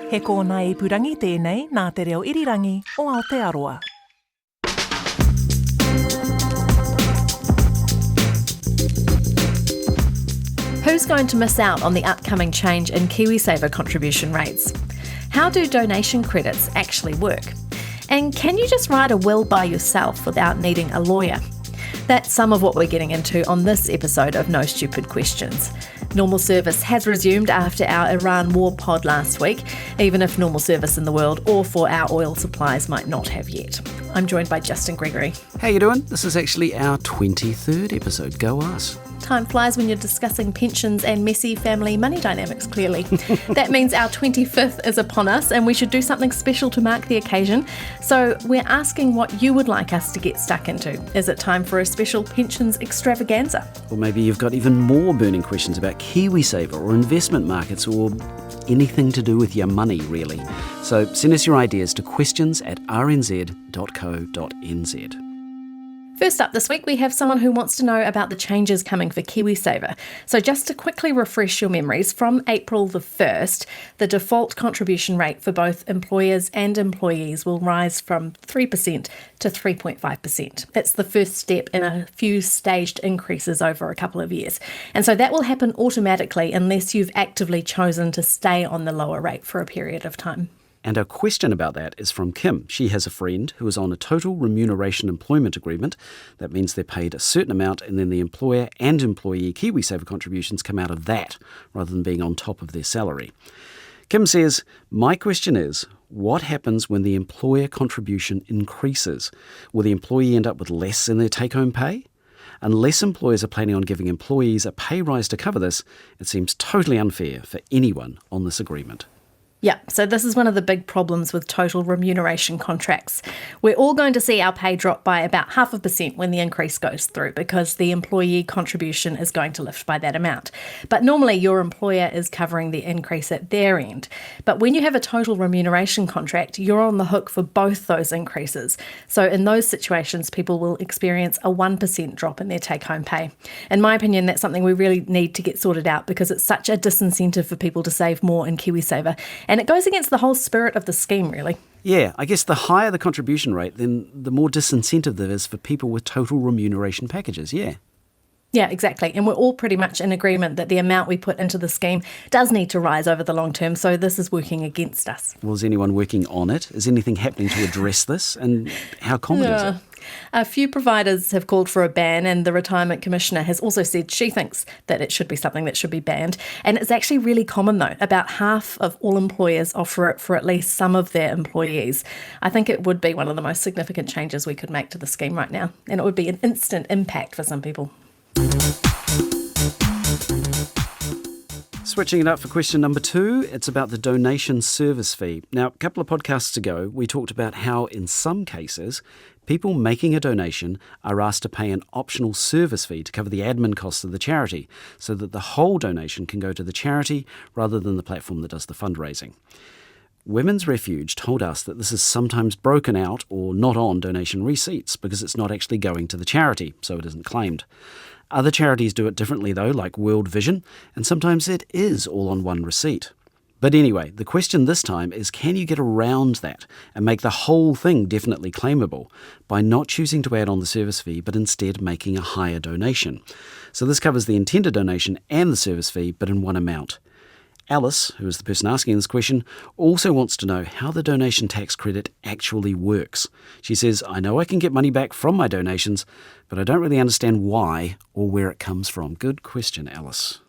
He kōna ipurangi tēnei nā te reo irirangi o Aotearoa. Who's going to miss out on the upcoming change in KiwiSaver contribution rates? How do donation credits actually work? And can you just write a will by yourself without needing a lawyer? That's some of what we're getting into on this episode of No Stupid Questions. Normal service has resumed after our Iran war pod last week, even if normal service in the world or for our oil supplies might not have yet. I'm joined by Justin Gregory. How you doing? This is actually our 23rd episode. Go us. Time flies when you're discussing pensions and messy family money dynamics, clearly. That means our 25th is upon us and we should do something special to mark the occasion. So we're asking what you would like us to get stuck into. Is it time for a special pensions extravaganza? Or maybe you've got even more burning questions about KiwiSaver or investment markets or anything to do with your money, really. So send us your ideas to questions@rnz.co.nz. First up this week, we have someone who wants to know about the changes coming for KiwiSaver. So just to quickly refresh your memories, from April the 1st, the default contribution rate for both employers and employees will rise from 3% to 3.5%. It's the first step in a few staged increases over a couple of years. And so that will happen automatically unless you've actively chosen to stay on the lower rate for a period of time. And our question about that is from Kim. She has a friend who is on a total remuneration employment agreement. That means they're paid a certain amount and then the employer and employee KiwiSaver contributions come out of that rather than being on top of their salary. Kim says, my question is, what happens when the employer contribution increases? Will the employee end up with less in their take-home pay? Unless employers are planning on giving employees a pay rise to cover this, it seems totally unfair for anyone on this agreement. Yeah, so this is one of the big problems with total remuneration contracts. We're all going to see our pay drop by about 0.5% when the increase goes through because the employee contribution is going to lift by that amount. But normally your employer is covering the increase at their end. But when you have a total remuneration contract, you're on the hook for both those increases. So in those situations, people will experience a 1% drop in their take-home pay. In my opinion, that's something we really need to get sorted out because it's such a disincentive for people to save more in KiwiSaver. And it goes against the whole spirit of the scheme, really. Yeah, I guess the higher the contribution rate, then the more disincentive there is for people with total remuneration packages, yeah. Yeah, exactly. And we're all pretty much in agreement that the amount we put into the scheme does need to rise over the long term, so this is working against us. Well, is anyone working on it? Is anything happening to address this? And how common is it? A few providers have called for a ban, and the Retirement Commissioner has also said she thinks that it should be something that should be banned. And it's actually really common, though. About half of all employers offer it for at least some of their employees. I think it would be one of the most significant changes we could make to the scheme right now, and it would be an instant impact for some people. Switching it up for question number 2, it's about the donation service fee. Now, a couple of podcasts ago, we talked about how, in some cases, people making a donation are asked to pay an optional service fee to cover the admin costs of the charity, so that the whole donation can go to the charity rather than the platform that does the fundraising. Women's Refuge told us that this is sometimes broken out or not on donation receipts because it's not actually going to the charity, so it isn't claimed. Other charities do it differently though, like World Vision, and sometimes it is all on one receipt. But anyway, the question this time is, can you get around that and make the whole thing definitely claimable by not choosing to add on the service fee but instead making a higher donation? So this covers the intended donation and the service fee, but in one amount. Alice, who is the person asking this question, also wants to know how the donation tax credit actually works. She says, I know I can get money back from my donations, but I don't really understand why or where it comes from. Good question, Alice.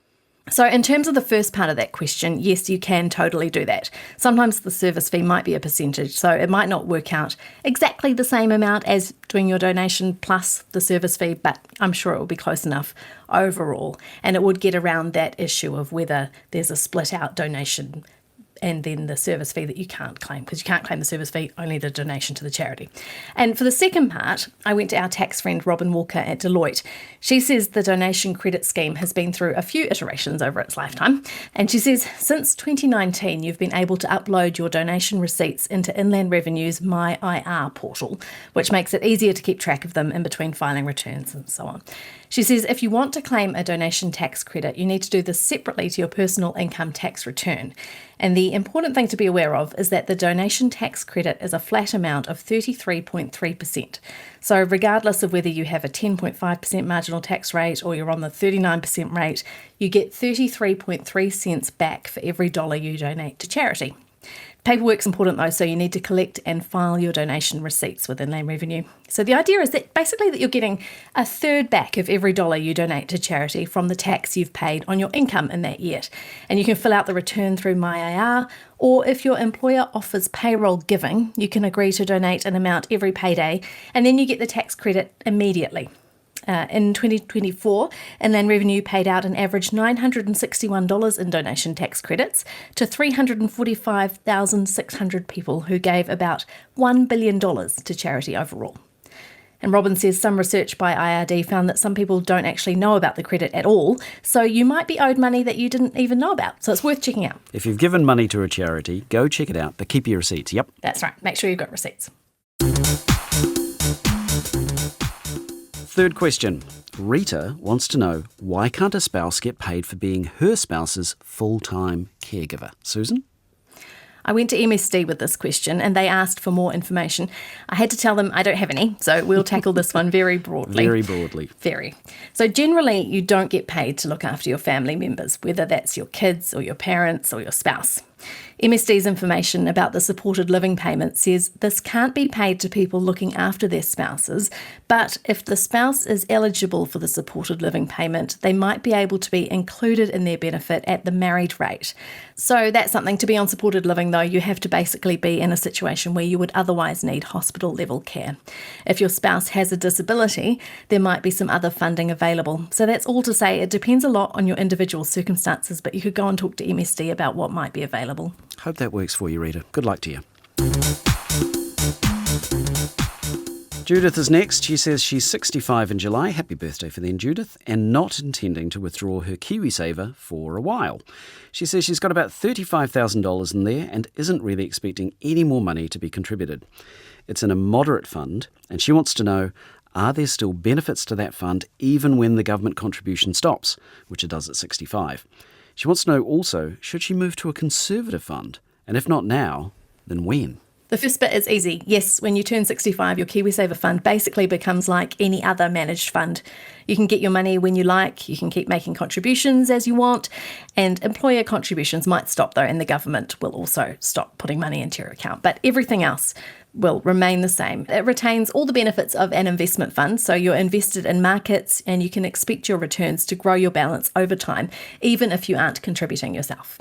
So in terms of the first part of that question, yes, you can totally do that. Sometimes the service fee might be a percentage, so it might not work out exactly the same amount as doing your donation plus the service fee, but I'm sure it will be close enough overall. And it would get around that issue of whether there's a split out donation and then the service fee that you can't claim, because you can't claim the service fee, only the donation to the charity. And for the second part, I went to our tax friend Robin Walker at Deloitte. She says the donation credit scheme has been through a few iterations over its lifetime. And she says since 2019, you've been able to upload your donation receipts into Inland Revenue's My IR portal, which makes it easier to keep track of them in between filing returns and so on. She says if you want to claim a donation tax credit, you need to do this separately to your personal income tax return. And the important thing to be aware of is that the donation tax credit is a flat amount of 33.3%. So regardless of whether you have a 10.5% marginal tax rate or you're on the 39% rate, you get 33.3 cents back for every dollar you donate to charity. Paperwork's important though, so you need to collect and file your donation receipts with Inland Revenue. So the idea is that basically that you're getting a third back of every dollar you donate to charity from the tax you've paid on your income in that year. And you can fill out the return through MyIR, or if your employer offers payroll giving, you can agree to donate an amount every payday, and then you get the tax credit immediately. In 2024, Inland Revenue paid out an average $961 in donation tax credits to 345,600 people who gave about $1 billion to charity overall. And Robin says some research by IRD found that some people don't actually know about the credit at all, so you might be owed money that you didn't even know about. So it's worth checking out. If you've given money to a charity, go check it out, but keep your receipts. Yep. That's right. Make sure you've got receipts. Third question. Rita wants to know, why can't a spouse get paid for being her spouse's full-time caregiver? Susan? I went to MSD with this question and they asked for more information. I had to tell them I don't have any, so we'll tackle this one very broadly. Very broadly. Very. So generally, you don't get paid to look after your family members, whether that's your kids or your parents or your spouse. MSD's information about the supported living payment says this can't be paid to people looking after their spouses, but if the spouse is eligible for the supported living payment, they might be able to be included in their benefit at the married rate. So that's something. To be on supported living, though, you have to basically be in a situation where you would otherwise need hospital level care. If your spouse has a disability, there might be some other funding available. So that's all to say it depends a lot on your individual circumstances, but you could go and talk to MSD about what might be available. Hope that works for you, Rita. Good luck to you. Judith is next. She says she's 65 in July. Happy birthday for then, Judith. And not intending to withdraw her KiwiSaver for a while. She says she's got about $35,000 in there and isn't really expecting any more money to be contributed. It's in a moderate fund, and she wants to know, are there still benefits to that fund even when the government contribution stops, which it does at 65? She wants to know also, should she move to a conservative fund? And if not now, then when? The first bit is easy. Yes, when you turn 65, your KiwiSaver fund basically becomes like any other managed fund. You can get your money when you like, you can keep making contributions as you want, and employer contributions might stop though, and the government will also stop putting money into your account. But everything else will remain the same. It retains all the benefits of an investment fund, so you're invested in markets and you can expect your returns to grow your balance over time, even if you aren't contributing yourself.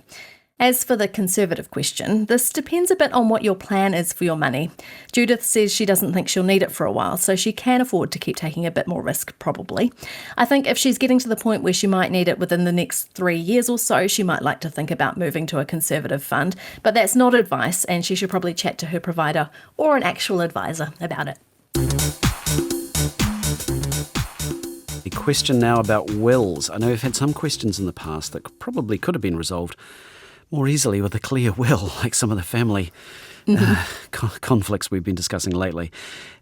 As for the conservative question, this depends a bit on what your plan is for your money. Judith says she doesn't think she'll need it for a while, so she can afford to keep taking a bit more risk, probably. I think if she's getting to the point where she might need it within the next 3 years or so, she might like to think about moving to a conservative fund, but that's not advice, and she should probably chat to her provider or an actual advisor about it. A question now about wills. I know we've had some questions in the past that probably could have been resolved more easily with a clear will, like some of the family conflicts we've been discussing lately.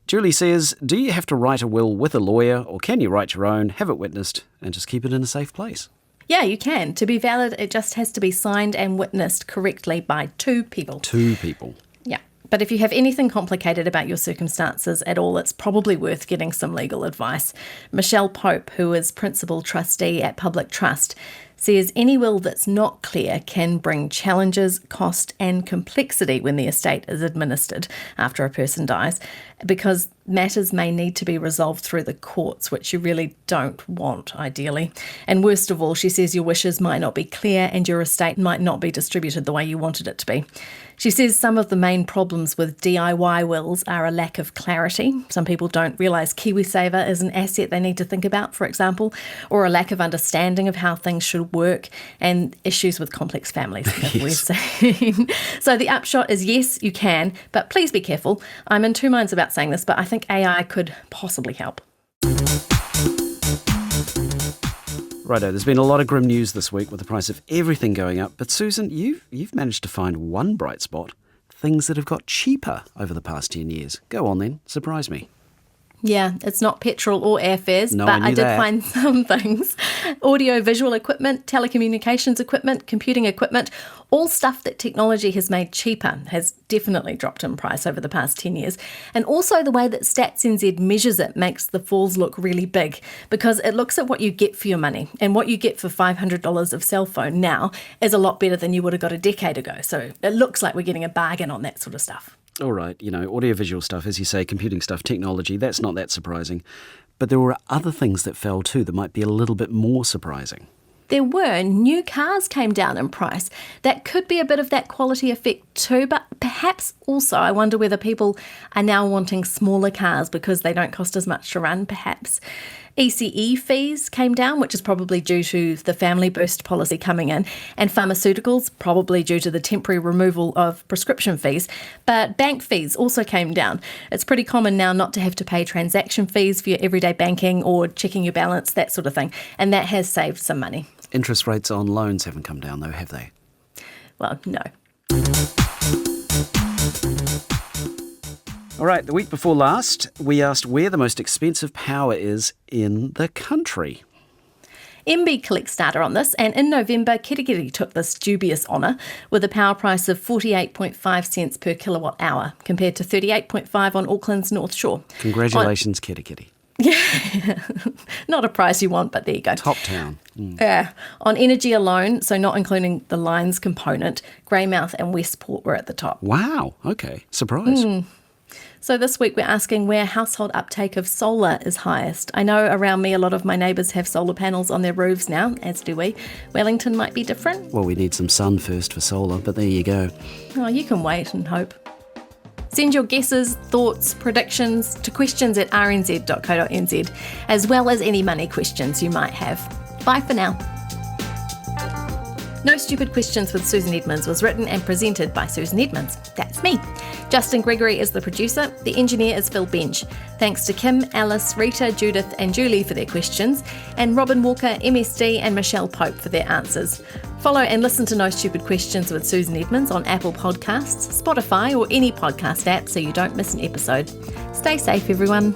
Julie says, do you have to write a will with a lawyer, or can you write your own, have it witnessed, and just keep it in a safe place? Yeah, you can. To be valid, it just has to be signed and witnessed correctly by 2 people. 2 people. Yeah. But if you have anything complicated about your circumstances at all, it's probably worth getting some legal advice. Michelle Pope, who is Principal Trustee at Public Trust, says any will that's not clear can bring challenges, cost and complexity when the estate is administered after a person dies, because matters may need to be resolved through the courts, which you really don't want, ideally. And worst of all, she says your wishes might not be clear and your estate might not be distributed the way you wanted it to be. She says some of the main problems with DIY wills are a lack of clarity. Some people don't realise KiwiSaver is an asset they need to think about, for example, or a lack of understanding of how things should work, and issues with complex families, as we've seen. So the upshot is yes, you can, but please be careful. I'm in 2 minds about saying this, but I think AI could possibly help. Righto, there's been a lot of grim news this week with the price of everything going up, but Susan, you've managed to find one bright spot, things that have got cheaper over the past 10 years. Go on then, surprise me. Yeah, it's not petrol or airfares, No, but I knew did that. find some things. Audio-visual equipment, telecommunications equipment, computing equipment, all stuff that technology has made cheaper has definitely dropped in price over the past 10 years. And also the way that Stats NZ measures it makes the falls look really big because it looks at what you get for your money. And what you get for $500 of cell phone now is a lot better than you would have got a decade ago. So it looks like we're getting a bargain on that sort of stuff. All right, audiovisual stuff, as you say, computing stuff, technology, that's not that surprising. But there were other things that fell too that might be a little bit more surprising. There were. New cars came down in price. That could be a bit of that quality effect too, but perhaps also I wonder whether people are now wanting smaller cars because they don't cost as much to run, perhaps. ECE fees came down, which is probably due to the family boost policy coming in, and pharmaceuticals, probably due to the temporary removal of prescription fees. But bank fees also came down. It's pretty common now not to have to pay transaction fees for your everyday banking or checking your balance, that sort of thing, and that has saved some money. Interest rates on loans haven't come down though, have they? Well, no. All right, the week before last, we asked where the most expensive power is in the country. MB collects data on this, and in November, Kirikiri took this dubious honour with a power price of 48.5 cents per kilowatt hour, compared to 38.5 on Auckland's North Shore. Congratulations, Kirikiri. Not a price you want, but there you go. Top town. On energy alone, so not including the lines component, Greymouth and Westport were at the top. Wow, okay, surprise. So this week we're asking where household uptake of solar is highest. I know around me a lot of my neighbours have solar panels on their roofs now, as do we. Wellington might be different. Well, we need some sun first for solar, but there you go. Oh, you can wait and hope. Send your guesses, thoughts, predictions to questions@rnz.co.nz, as well as any money questions you might have. Bye for now. No Stupid Questions with Susan Edmunds was written and presented by Susan Edmunds. That's me. Justin Gregory is the producer. The engineer is Phil Bench. Thanks to Kim, Alice, Rita, Judith and Julie for their questions, and Robin Walker, MSD and Michelle Pope for their answers. Follow and listen to No Stupid Questions with Susan Edmunds on Apple Podcasts, Spotify or any podcast app so you don't miss an episode. Stay safe, everyone.